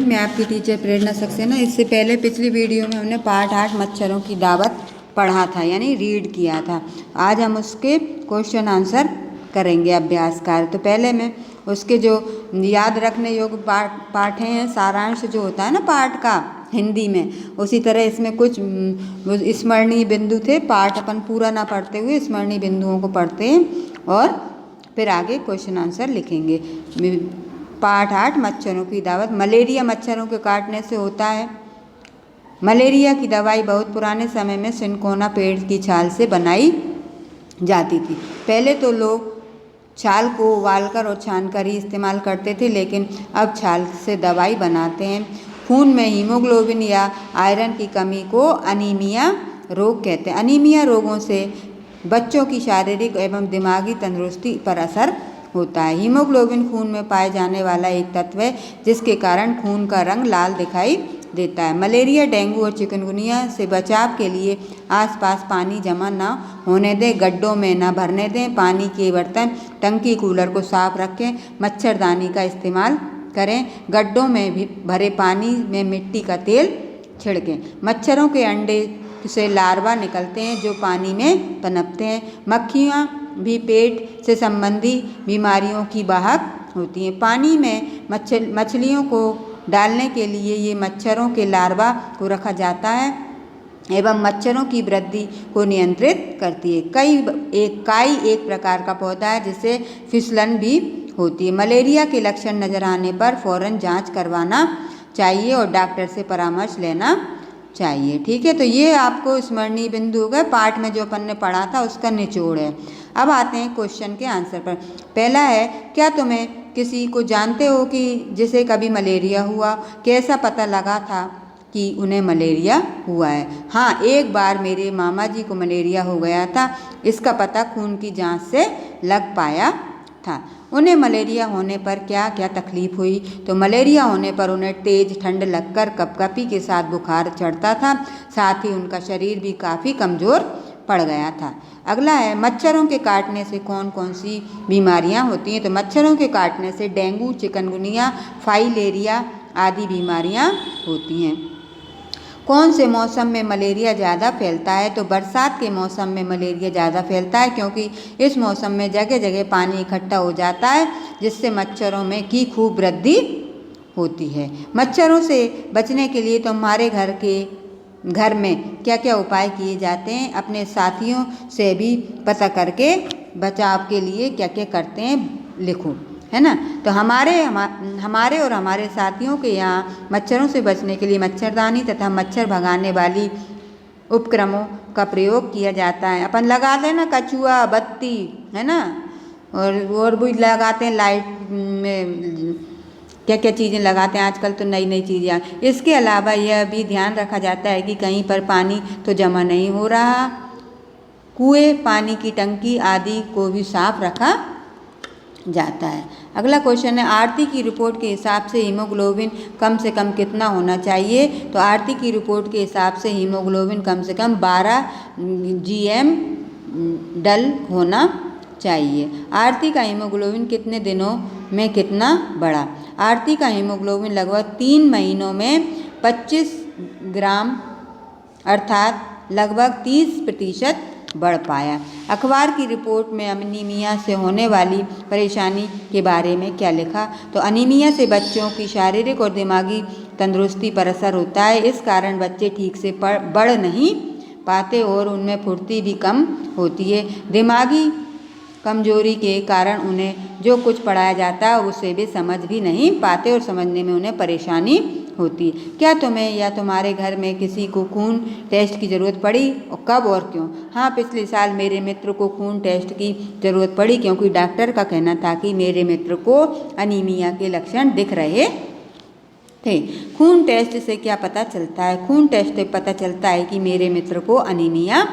मैं आपकी टीचर प्रेरणा सक्सेना। इससे पहले पिछली वीडियो में हमने पार्ट 8 मच्छरों की दावत पढ़ा था, यानी रीड किया था। आज हम उसके क्वेश्चन आंसर करेंगे, अभ्यास कार्य। तो पहले मैं उसके जो याद रखने योग्य पाठ हैं, सारांश जो होता है ना पाठ का हिंदी में, उसी तरह इसमें कुछ स्मरणीय बिंदु थे। पाठ अपन पूरा ना पढ़ते हुए स्मरणीय बिंदुओं को पढ़ते हैं और फिर आगे क्वेश्चन आंसर लिखेंगे। पाठ 8 मच्छरों की दावत। मलेरिया मच्छरों के काटने से होता है। मलेरिया की दवाई बहुत पुराने समय में सिनकोना पेड़ की छाल से बनाई जाती थी। पहले तो लोग छाल को उबालकर और छानकर ही इस्तेमाल करते थे, लेकिन अब छाल से दवाई बनाते हैं। खून में हीमोग्लोबिन या आयरन की कमी को अनीमिया रोग कहते हैं। अनीमिया रोगों से बच्चों की शारीरिक एवं दिमागी तंदुरुस्ती पर असर होता है। हीमोग्लोबिन खून में पाए जाने वाला एक तत्व है जिसके कारण खून का रंग लाल दिखाई देता है। मलेरिया, डेंगू और चिकनगुनिया से बचाव के लिए आसपास पानी जमा न होने दें, गड्ढों में न भरने दें, पानी के बर्तन, टंकी, कूलर को साफ रखें, मच्छरदानी का इस्तेमाल करें, गड्ढों में भी भरे पानी में मिट्टी का तेल छिड़कें। मच्छरों के अंडे से लार्वा निकलते हैं जो पानी में पनपते हैं। मक्खियाँ भी पेट से संबंधी बीमारियों की वाहक होती हैं। पानी में मछलियों को डालने के लिए ये मच्छरों के लार्वा को रखा जाता है एवं मच्छरों की वृद्धि को नियंत्रित करती है। काई एक प्रकार का पौधा है जिससे फिसलन भी होती है। मलेरिया के लक्षण नजर आने पर फौरन जांच करवाना चाहिए और डॉक्टर से परामर्श लेना चाहिए। ठीक है, तो ये आपको स्मरणीय बिंदु हो गए। पाठ में जो अपन ने पढ़ा था उसका निचोड़ है। अब आते हैं क्वेश्चन के आंसर पर। पहला है, क्या तुम्हें किसी को जानते हो कि जिसे कभी मलेरिया हुआ? कैसा पता लगा था कि उन्हें मलेरिया हुआ है? हाँ, एक बार मेरे मामा जी को मलेरिया हो गया था। इसका पता खून की जांच से लग पाया था। उन्हें मलेरिया होने पर क्या क्या तकलीफ हुई? तो मलेरिया होने पर उन्हें तेज ठंड लगकर कपकपी के साथ बुखार चढ़ता था, साथ ही उनका शरीर भी काफ़ी कमज़ोर पड़ गया था। अगला है, मच्छरों के काटने से कौन कौन सी बीमारियां होती हैं? तो मच्छरों के काटने से डेंगू, चिकनगुनिया, फाइलेरिया आदि बीमारियां होती हैं। कौन से मौसम में मलेरिया ज़्यादा फैलता है? तो बरसात के मौसम में मलेरिया ज़्यादा फैलता है, क्योंकि इस मौसम में जगह जगह पानी इकट्ठा हो जाता है जिससे मच्छरों में की खूब वृद्धि होती है। मच्छरों से बचने के लिए तो हमारे घर में क्या क्या उपाय किए जाते हैं, अपने साथियों से भी पता करके बचाव के लिए क्या क्या करते हैं लिखो, है ना। तो हमारे और हमारे साथियों के यहाँ मच्छरों से बचने के लिए मच्छरदानी तथा मच्छर भगाने वाली उपक्रमों का प्रयोग किया जाता है। अपन लगाते हैं ना कछुआ, बत्ती, है ना, और भी लगाते हैं लाइट में, क्या क्या चीज़ें लगाते हैं आजकल तो नई नई चीज़ें। इसके अलावा यह भी ध्यान रखा जाता है कि कहीं पर पानी तो जमा नहीं हो रहा। कुएं, पानी की टंकी आदि को भी साफ रखा जाता है। अगला क्वेश्चन है, आरती की रिपोर्ट के हिसाब से हीमोग्लोबिन कम से कम कितना होना चाहिए? तो आरती की रिपोर्ट के हिसाब से हीमोग्लोबिन कम से कम 12 GM डल होना चाहिए। आरती का हीमोग्लोबिन कितने दिनों में कितना बढ़ा? आरती का हीमोग्लोबिन लगभग 3 महीनों में 25 ग्राम अर्थात लगभग 30% बढ़ पाया। अखबार की रिपोर्ट में अनीमिया से होने वाली परेशानी के बारे में क्या लिखा? तो अनीमिया से बच्चों की शारीरिक और दिमागी तंदुरुस्ती पर असर होता है। इस कारण बच्चे ठीक से बढ़ नहीं पाते और उनमें फुर्ती भी कम होती है। दिमागी कमजोरी के कारण उन्हें जो कुछ पढ़ाया जाता है उसे भी समझ भी नहीं पाते और समझने में उन्हें परेशानी होती है। क्या तुम्हें या तुम्हारे घर में किसी को खून टेस्ट की ज़रूरत पड़ी और कब और क्यों? हाँ, पिछले साल मेरे मित्र को खून टेस्ट की ज़रूरत पड़ी, क्योंकि डॉक्टर का कहना था कि मेरे मित्र को अनीमिया के लक्षण दिख रहे थे। खून टेस्ट से क्या पता चलता है? खून टेस्ट से पता चलता है कि मेरे मित्र को अनीमिया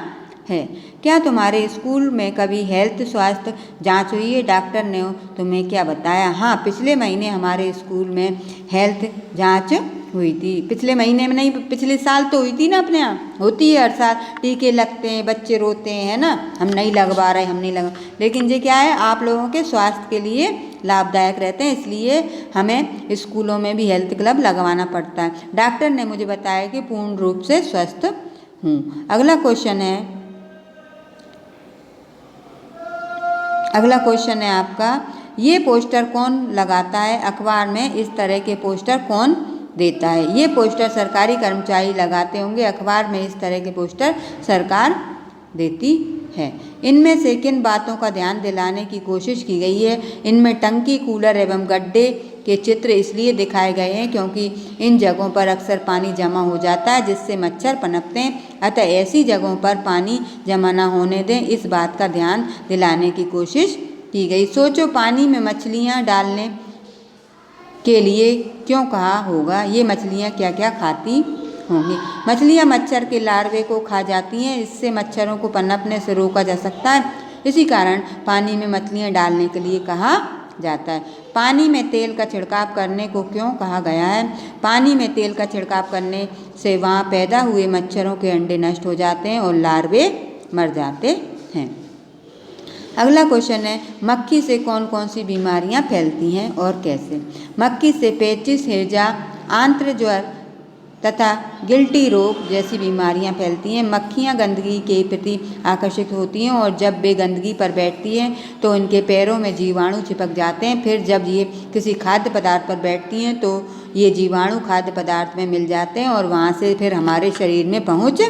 है। क्या तुम्हारे स्कूल में कभी हेल्थ स्वास्थ्य जांच हुई है? डॉक्टर ने तुम्हें क्या बताया? हाँ, पिछले महीने हमारे स्कूल में हेल्थ जांच हुई थी। पिछले महीने में नहीं, पिछले साल तो हुई थी ना। अपने यहाँ होती है हर साल, टीके लगते हैं, बच्चे रोते हैं, है ना, हम नहीं लगवा रहे, हम नहीं लगवा। लेकिन ये क्या है, आप लोगों के स्वास्थ्य के लिए लाभदायक रहते हैं, इसलिए हमें स्कूलों में भी हेल्थ क्लब लगवाना पड़ता है। डॉक्टर ने मुझे बताया कि पूर्ण रूप से स्वस्थ हूँ। अगला क्वेश्चन है आपका, ये पोस्टर कौन लगाता है? अखबार में इस तरह के पोस्टर कौन देता है? ये पोस्टर सरकारी कर्मचारी लगाते होंगे, अखबार में इस तरह के पोस्टर सरकार देती है। इनमें से किन बातों का ध्यान दिलाने की कोशिश की गई है? इनमें टंकी, कूलर एवं गड्ढे के चित्र इसलिए दिखाए गए हैं क्योंकि इन जगहों पर अक्सर पानी जमा हो जाता है जिससे मच्छर पनपते हैं, अतः ऐसी जगहों पर पानी जमा न होने दें, इस बात का ध्यान दिलाने की कोशिश की गई। सोचो, पानी में मछलियाँ डालने के लिए क्यों कहा होगा? ये मछलियाँ क्या क्या खाती होंगी? मछलियाँ मच्छर के लार्वे को खा जाती हैं, इससे मच्छरों को पनपने से रोका जा सकता है। इसी कारण पानी में मछलियाँ डालने के लिए कहा जाता है। पानी में तेल का छिड़काव करने को क्यों कहा गया है? पानी में तेल का छिड़काव करने से वहाँ पैदा हुए मच्छरों के अंडे नष्ट हो जाते हैं और लार्वे मर जाते हैं। अगला क्वेश्चन है, मक्खी से कौन कौन सी बीमारियां फैलती हैं और कैसे? मक्खी से पेचिश, हैजा, आंत्र ज्वर तथा गिल्टी रोग जैसी बीमारियां फैलती हैं। मक्खियां गंदगी के प्रति आकर्षित होती हैं और जब वे गंदगी पर बैठती हैं तो इनके पैरों में जीवाणु चिपक जाते हैं। फिर जब ये किसी खाद्य पदार्थ पर बैठती हैं तो ये जीवाणु खाद्य पदार्थ में मिल जाते हैं और वहाँ से फिर हमारे शरीर में पहुँच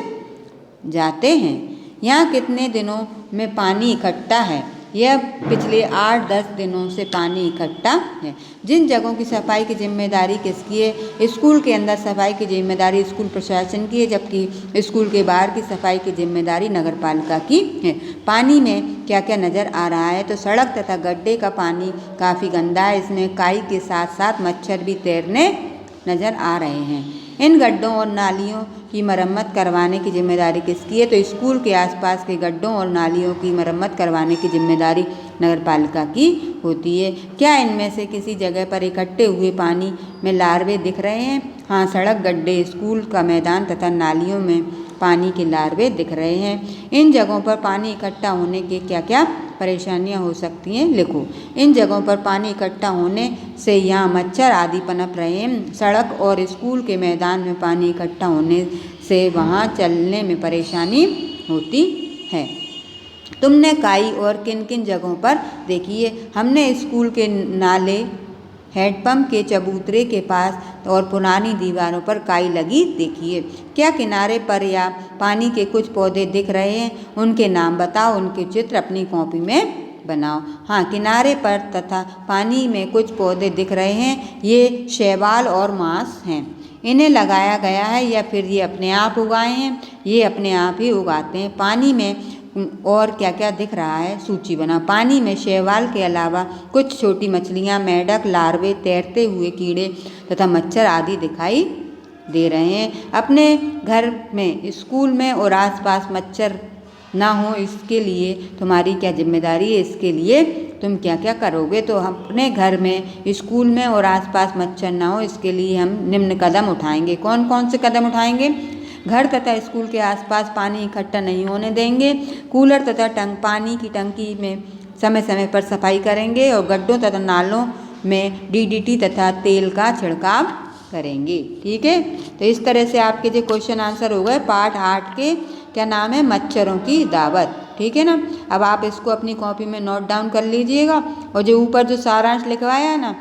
जाते हैं। यहाँ कितने दिनों में पानी इकट्ठा है? यह पिछले 8-10 दिनों से पानी इकट्ठा है। जिन जगहों की सफाई की जिम्मेदारी किसकी है? स्कूल के अंदर सफाई की जिम्मेदारी स्कूल प्रशासन की है, जबकि स्कूल के बाहर की सफाई की जिम्मेदारी नगर पालिका की है। पानी में क्या क्या नज़र आ रहा है? तो सड़क तथा गड्ढे का पानी काफ़ी गंदा है, इसमें काई के साथ साथ मच्छर भी तैरने नज़र आ रहे हैं। इन गड्ढों और नालियों की मरम्मत करवाने की जिम्मेदारी किसकी है? तो स्कूल के आसपास के गड्ढों और नालियों की मरम्मत करवाने की जिम्मेदारी नगरपालिका की होती है। क्या इनमें से किसी जगह पर इकट्ठे हुए पानी में लार्वे दिख रहे हैं? हाँ, सड़क, गड्ढे, स्कूल का मैदान तथा नालियों में पानी के लार्वे दिख रहे हैं। इन जगहों पर पानी इकट्ठा होने के क्या क्या परेशानियां हो सकती हैं? लिखो। इन जगहों पर पानी इकट्ठा होने से यहाँ मच्छर आदि पनप रहे हैं। सड़क और स्कूल के मैदान में पानी इकट्ठा होने से वहाँ चलने में परेशानी होती है। तुमने काई और किन किन जगहों पर देखी है? हमने स्कूल के नाले, हैंडपंप के चबूतरे के पास और पुरानी दीवारों पर काई लगी देखी है। क्या किनारे पर या पानी के कुछ पौधे दिख रहे हैं? उनके नाम बताओ, उनके चित्र अपनी कॉपी में बनाओ। हाँ, किनारे पर तथा पानी में कुछ पौधे दिख रहे हैं। ये शैवाल और मांस हैं। इन्हें लगाया गया है या फिर ये अपने आप उगाए हैं? ये अपने आप ही उगाते हैं। पानी में और क्या क्या दिख रहा है? सूची बनाओ। पानी में शैवाल के अलावा कुछ छोटी मछलियाँ, मेंढक, लार्वे, तैरते हुए कीड़े तथा मच्छर आदि दिखाई दे रहे हैं। अपने घर में, स्कूल में और आसपास मच्छर ना हो, इसके लिए तुम्हारी क्या जिम्मेदारी है? इसके लिए तुम क्या क्या करोगे? तो अपने घर में, स्कूल में और आसपास मच्छर ना हो, इसके लिए हम निम्न कदम उठाएंगे। कौन कौन से कदम उठाएंगे? घर तथा स्कूल के आसपास पानी इकट्ठा नहीं होने देंगे। कूलर तथा पानी की टंकी में समय समय पर सफाई करेंगे और गड्ढों तथा नालों में DDT तथा तेल का छिड़काव करेंगे। ठीक है, तो इस तरह से आपके जो क्वेश्चन आंसर हो गए पार्ट 8 के, क्या नाम है, मच्छरों की दावत। ठीक है ना। अब आप इसको अपनी कॉपी में नोट डाउन कर लीजिएगा और जो ऊपर जो सारांश लिखवाया है ना,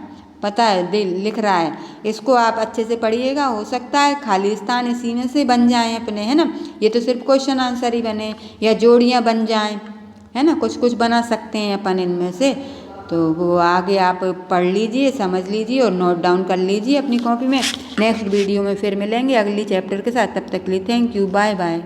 पता है लिख रहा है, इसको आप अच्छे से पढ़िएगा। हो सकता है खाली स्थान इसी में से बन जाएं अपने, है ना। ये तो सिर्फ क्वेश्चन आंसर ही बने या जोड़ियाँ बन जाएं, है ना। कुछ कुछ बना सकते हैं अपन इनमें से, तो वो आगे आप पढ़ लीजिए, समझ लीजिए और नोट डाउन कर लीजिए अपनी कॉपी में। नेक्स्ट वीडियो में फिर मिलेंगे अगली चैप्टर के साथ। तब तक के लिए थैंक यू, बाय बाय।